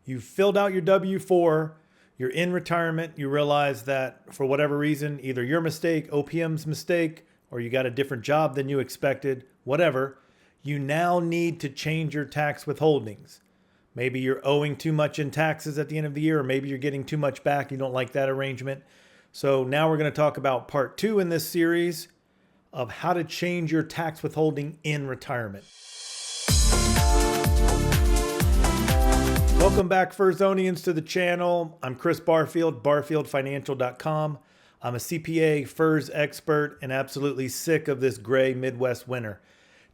You filled out your W-4, you're in retirement, you realize that for whatever reason, either your mistake, OPM's mistake, or you got a different job than you expected, whatever, you now need to change your tax withholdings. Maybe you're owing too much in taxes at the end of the year, or maybe you're getting too much back. You don't like that arrangement. So now we're going to talk about part 2 in this series of how to change your tax withholding in retirement. Welcome back, Furzonians, to the channel. I'm Chris Barfield, barfieldfinancial.com. I'm a CPA, FERS expert, and absolutely sick of this gray Midwest winter.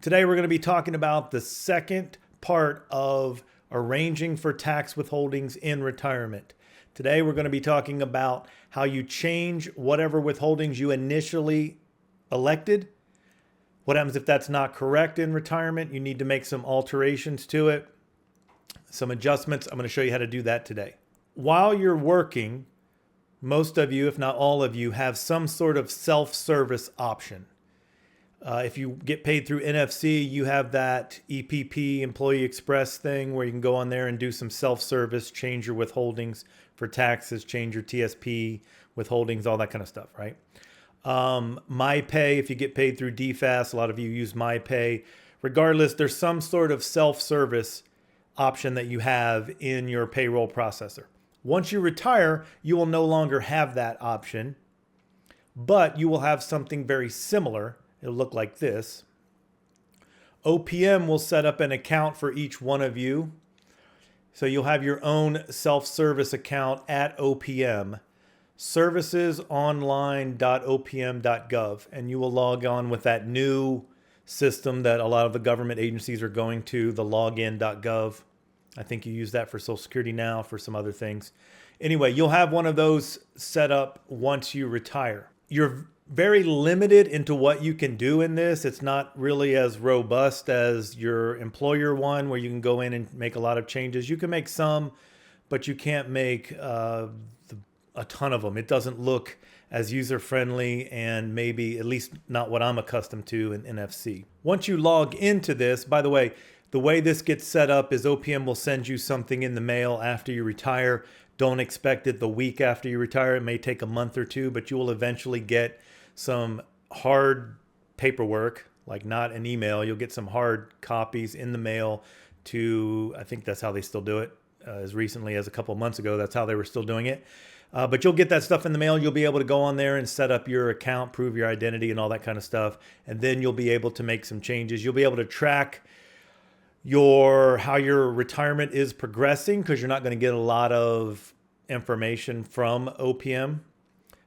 Today, we're going to be talking about the second part of arranging for tax withholdings in retirement. Today, we're going to be talking about how you change whatever withholdings you initially elected. What happens if that's not correct in retirement? You need to make some alterations to it, some adjustments. I'm going to show you how to do that today. While you're working, most of you, if not all of you, have some sort of self-service option. If you get paid through NFC, you have that EPP, Employee Express thing where you can go on there and do some self-service, change your withholdings for taxes, change your TSP withholdings, all that kind of stuff, right? MyPay, if you get paid through DFAS, a lot of you use MyPay. Regardless, there's some sort of self-service option that you have in your payroll processor. Once you retire, you will no longer have that option, but you will have something very similar. It'll look like this. OPM will set up an account for each one of you. So you'll have your own self-service account at OPM, servicesonline.opm.gov, and you will log on with that new system that a lot of the government agencies are going to, the login.gov. I think you use that for Social Security now, for some other things. Anyway, you'll have one of those set up once you retire. You're very limited into what you can do in this. It's not really as robust as your employer one where you can go in and make a lot of changes. You can make some, but you can't make a ton of them. It doesn't look as user-friendly and maybe at least not what I'm accustomed to in NFC. Once you log into this, by the way this gets set up is OPM will send you something in the mail after you retire. Don't expect it the week after you retire. It may take a month or two, but you will eventually get some hard paperwork, like not an email. You'll get some hard copies in the mail to, I think that's how they still do it. As recently as a couple of months ago, that's how they were still doing it. But you'll get that stuff in the mail. You'll be able to go on there and set up your account, prove your identity and all that kind of stuff. And then you'll be able to make some changes. You'll be able to track how your retirement is progressing because you're not going to get a lot of information from OPM.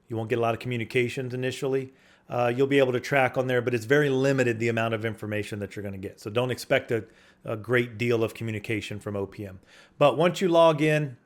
You won't get a lot of communications initially. You'll be able to track on there, but it's very limited the amount of information that you're going to get. So don't expect a great deal of communication from OPM. But once you log in,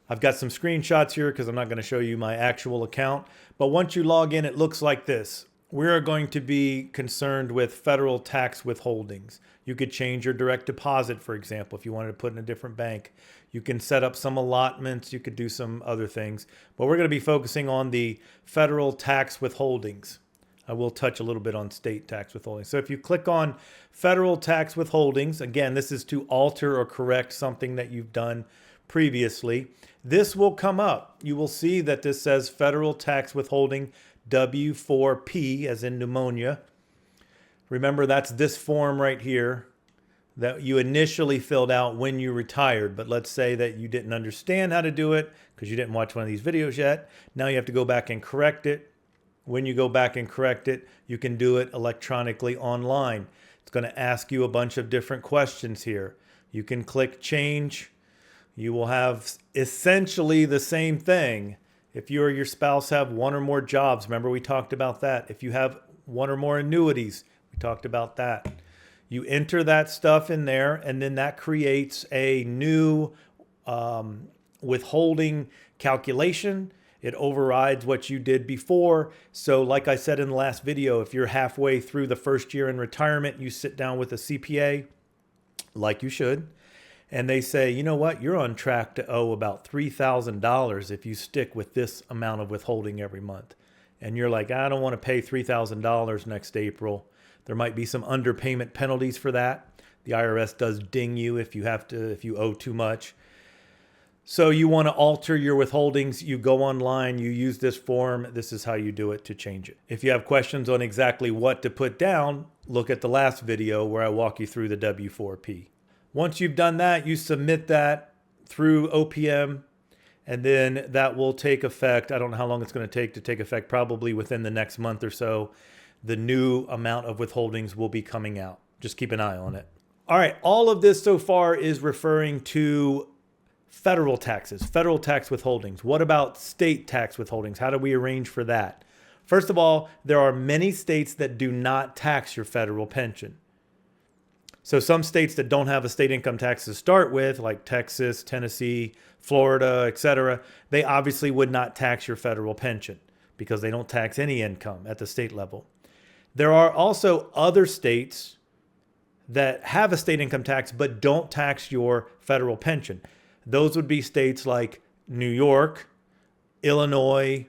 I've got some screenshots here because I'm not going to show you my actual account. But once you log in, it looks like this. We're going to be concerned with federal tax withholdings. You could change your direct deposit, for example, if you wanted to put in a different bank. You can set up some allotments. You could do some other things. But we're going to be focusing on the federal tax withholdings. I will touch a little bit on state tax withholdings. So if you click on federal tax withholdings, again, this is to alter or correct something that you've done previously. This will come up. You will see that this says federal tax withholding W4P, as in pneumonia. Remember, that's this form right here that you initially filled out when you retired. But let's say that you didn't understand how to do it because you didn't watch one of these videos yet. Now you have to go back and correct it. When you go back and correct it, you can do it electronically online. It's going to ask you a bunch of different questions here. You can click change. You will have essentially the same thing. If you or your spouse have one or more jobs, remember we talked about that. If you have one or more annuities, we talked about that. You enter that stuff in there, and then that creates a new withholding calculation. It overrides what you did before. So like I said in the last video, if you're halfway through the first year in retirement, you sit down with a CPA, like you should, and they say, you know what, you're on track to owe about $3,000 if you stick with this amount of withholding every month. And you're like, I don't want to pay $3,000 next April. There might be some underpayment penalties for that. The IRS does ding you if you owe too much. So you want to alter your withholdings. You go online, you use this form. This is how you do it to change it. If you have questions on exactly what to put down, look at the last video where I walk you through the W4P. Once you've done that, you submit that through OPM, and then that will take effect. I don't know how long it's going to take effect, probably within the next month or so. The new amount of withholdings will be coming out. Just keep an eye on it. All right, all of this so far is referring to federal taxes, federal tax withholdings. What about state tax withholdings? How do we arrange for that? First of all, there are many states that do not tax your federal pension. So some states that don't have a state income tax to start with, like Texas, Tennessee, Florida, etc., they obviously would not tax your federal pension because they don't tax any income at the state level. There are also other states that have a state income tax but don't tax your federal pension. Those would be states like New York, Illinois,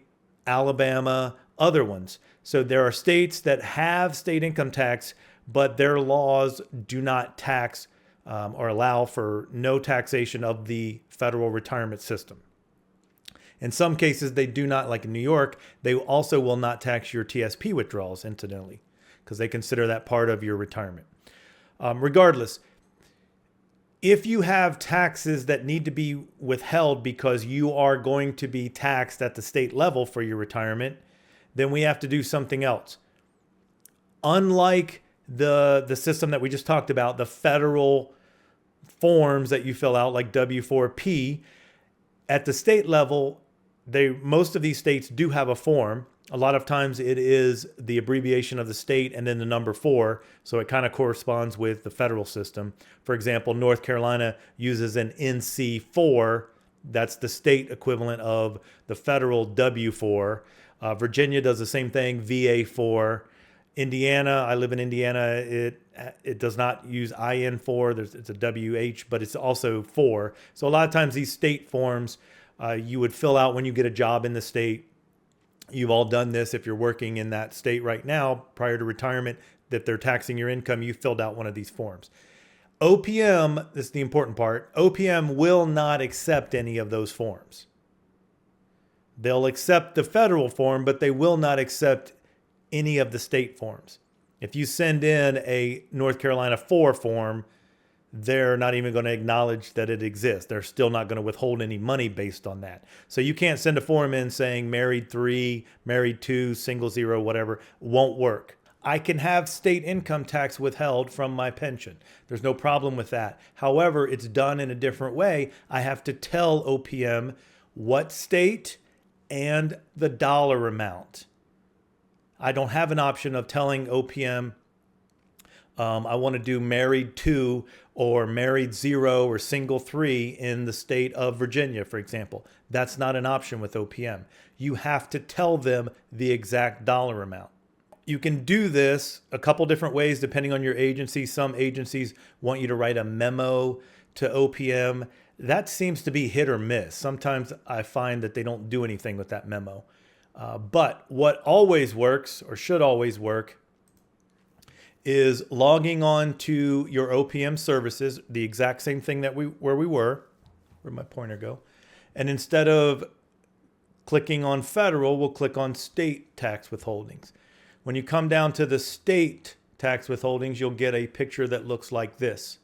Alabama, other ones. So there are states that have state income tax, but their laws do not tax or allow for no taxation of the federal retirement system. In some cases, they do not, like in New York, they also will not tax your TSP withdrawals, incidentally, because they consider that part of your retirement. Regardless, if you have taxes that need to be withheld because you are going to be taxed at the state level for your retirement, then we have to do something else. Unlike the system that we just talked about, the federal forms that you fill out like W4P, at the state level, most of these states do have a form. A lot of times it is the abbreviation of the state and then the number 4. So it kind of corresponds with the federal system. For example, North Carolina uses an NC4. That's the state equivalent of the federal W4. Virginia does the same thing, VA4. Indiana, I live in Indiana, it does not use IN4. It's a WH, but it's also 4. So a lot of times these state forms you would fill out when you get a job in the state. You've all done this if you're working in that state right now prior to retirement, that they're taxing your income, you filled out one of these forms. OPM, this is the important part, OPM will not accept any of those forms. They'll accept the federal form, but they will not accept any of the state forms. If you send in a North Carolina 4 form, they're not even going to acknowledge that it exists. They're still not going to withhold any money based on that. So you can't send a form in saying married 3, married 2, single 0, whatever. Won't work. I can have state income tax withheld from my pension. There's no problem with that. However, it's done in a different way. I have to tell OPM what state and the dollar amount. I don't have an option of telling OPM I want to do married 2 or married 0 or single 3 in the state of Virginia, for example. That's not an option with OPM. You have to tell them the exact dollar amount. You can do this a couple different ways depending on your agency. Some agencies want you to write a memo to OPM. That seems to be hit or miss. Sometimes I find that they don't do anything with that memo. But what always works, or should always work, is logging on to your OPM services, the exact same thing that where we were. Where'd my pointer go? And instead of clicking on federal, we'll click on state tax withholdings. When you come down to the state tax withholdings, you'll get a picture that looks like this.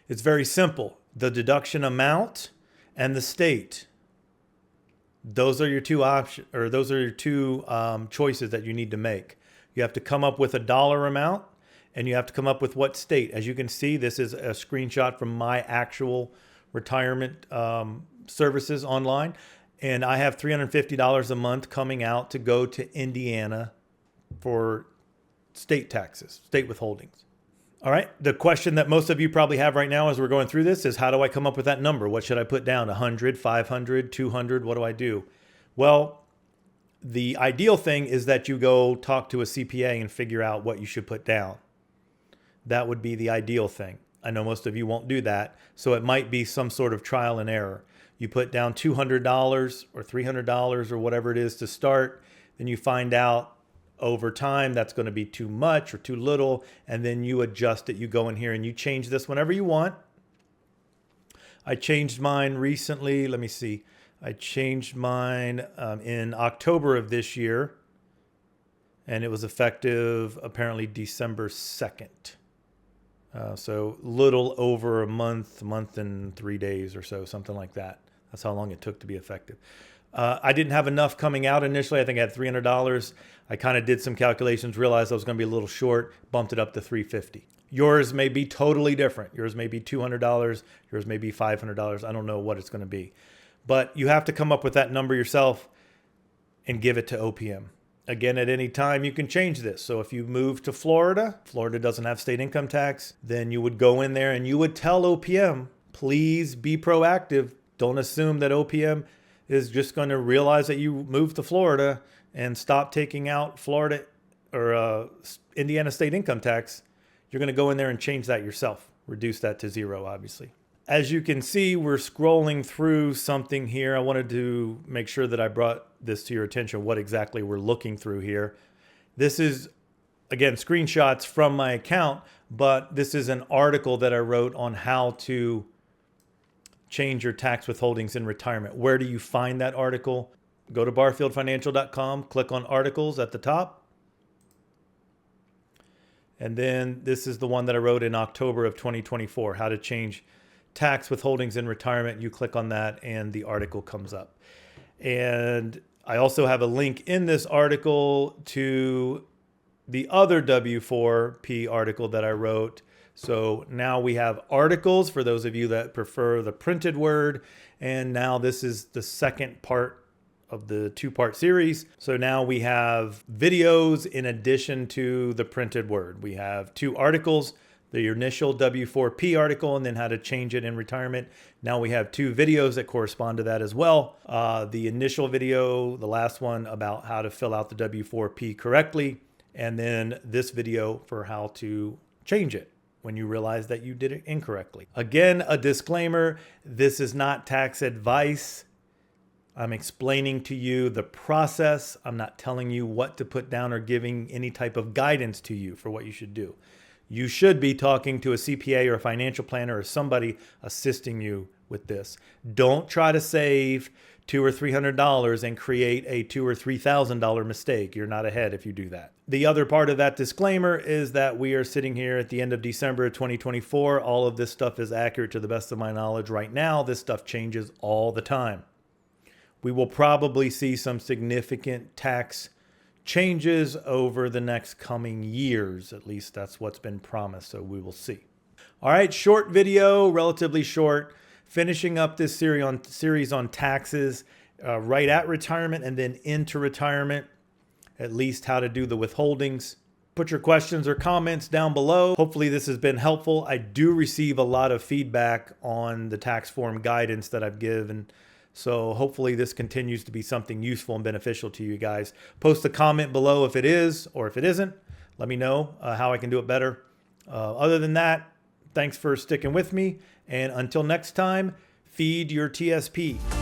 It's very simple. The deduction amount and the state. Those are your two options, or those are your two choices that you need to make. You have to come up with a dollar amount and you have to come up with what state. As you can see, this is a screenshot from my actual retirement services online. And I have $350 a month coming out to go to Indiana for state taxes, state withholdings. All right. The question that most of you probably have right now as we're going through this is, how do I come up with that number? What should I put down? 100, 500, 200? What do I do? Well, the ideal thing is that you go talk to a CPA and figure out what you should put down. That would be the ideal thing. I know most of you won't do that. So it might be some sort of trial and error. You put down $200 or $300 or whatever it is to start. Then you find out Over time, that's going to be too much or too little, and then you adjust it. You go in here and you change this whenever you want. I changed mine recently. Let me see. I changed mine in October of this year, and it was effective apparently December 2nd. So little over a month and 3 days or so, something like that. That's how long it took to be effective. I didn't have enough coming out initially. I think I had $300. I kind of did some calculations, realized I was going to be a little short, bumped it up to $350. Yours may be totally different. Yours may be $200. Yours may be $500. I don't know what it's going to be. But you have to come up with that number yourself and give it to OPM. Again, at any time, you can change this. So if you move to Florida, Florida doesn't have state income tax, then you would go in there and you would tell OPM, please be proactive. Don't assume that OPM is just going to realize that you moved to Florida and stop taking out Florida or Indiana state income tax. You're going to go in there and change that yourself. Reduce that to zero, obviously. As you can see, we're scrolling through something here. I wanted to make sure that I brought this to your attention, what exactly we're looking through here. This is, again, screenshots from my account, but this is an article that I wrote on how to change your tax withholdings in retirement. Where do you find that article? Go to barfieldfinancial.com, click on articles at the top. And then this is the one that I wrote in October of 2024, how to change tax withholdings in retirement. You click on that and the article comes up. And I also have a link in this article to the other W4P article that I wrote. So now we have articles for those of you that prefer the printed word. And now this is the second part of the two-part series. So now we have videos in addition to the printed word. We have two articles, the initial W4P article and then how to change it in retirement. Now we have two videos that correspond to that as well. The initial video, the last one about how to fill out the W4P correctly, and then this video for how to change it when you realize that you did it incorrectly. Again, a disclaimer, this is not tax advice. I'm explaining to you the process. I'm not telling you what to put down or giving any type of guidance to you for what you should do. You should be talking to a CPA or a financial planner or somebody assisting you with this. Don't try to save $200 or $300 and create a $2,000 or $3,000 mistake. You're not ahead if you do that. The other part of that disclaimer is that we are sitting here at the end of December of 2024. All of this stuff is accurate to the best of my knowledge right now. This stuff changes all the time. We will probably see some significant tax changes over the next coming years. At least that's what's been promised, so we will see. All right, short video, relatively short, finishing up this series on taxes right at retirement and then into retirement, at least how to do the withholdings. Put your questions or comments down below. Hopefully this has been helpful. I do receive a lot of feedback on the tax form guidance that I've given. So hopefully this continues to be something useful and beneficial to you guys. Post a comment below if it is or if it isn't. Let me know how I can do it better. Other than that, thanks for sticking with me. And until next time, feed your TSP.